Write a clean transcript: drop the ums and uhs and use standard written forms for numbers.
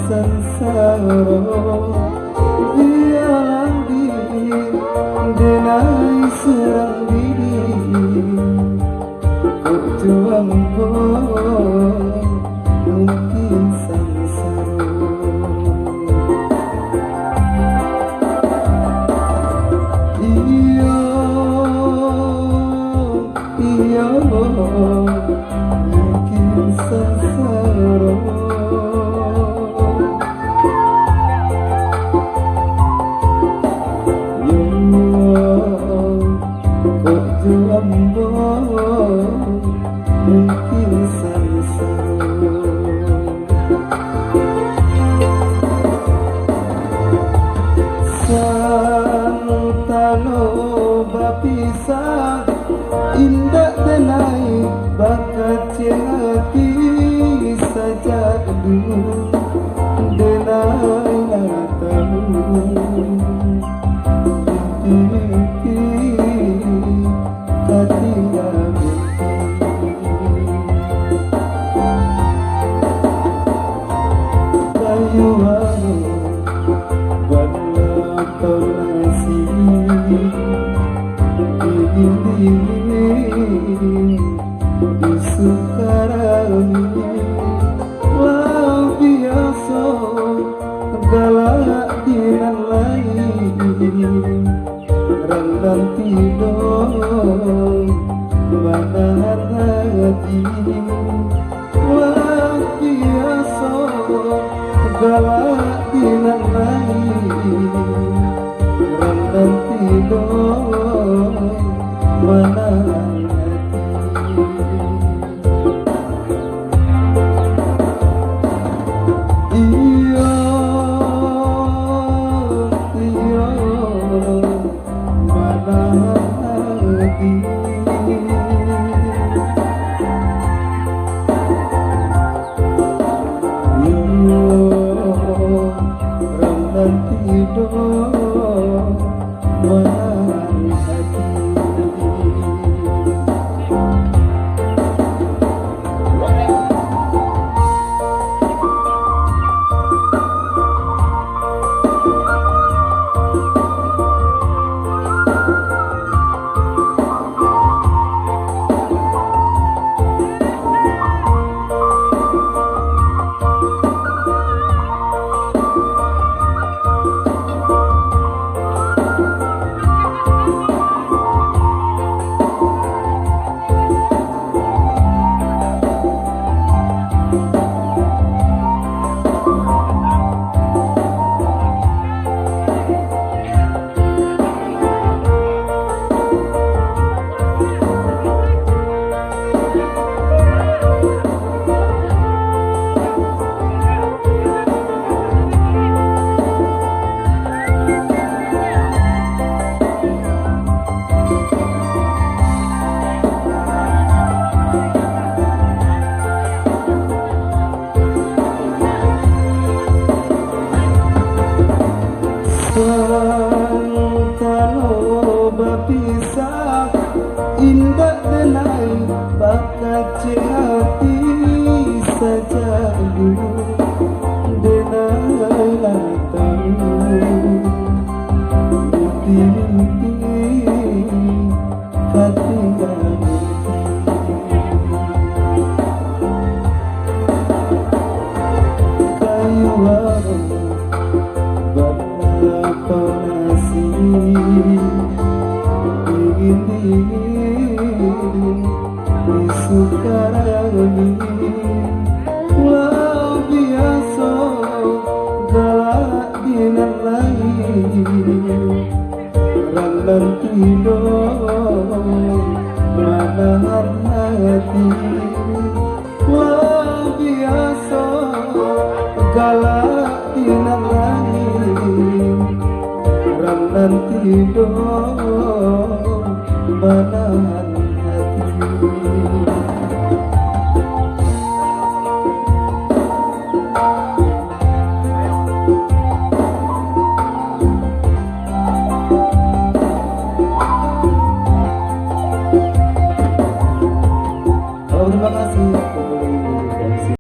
sansaro bialang di denai surang diri kok juang mungkin sansaro iya iya mungkin sansaro mungkin sansaro santano bapisa indah denai bakat hati saja dulu denai tahu mimpi katingan kayuan balapau nasi dingin di sukarami lau biasa galak dinan lain rendang tidur manahan hati lau biasa galak dinan lain rendang tidur manahan iya iya manahan hati rendang tidur manahan hati kalau berpisah indah denai bakat hati saja dulu denai tahu mimpi katingan kayuan balapau nasi dingin di sukarami lau biasa galak dinan lain rendang tidur manahan hati lau biasa galak dinan lain rendang tidur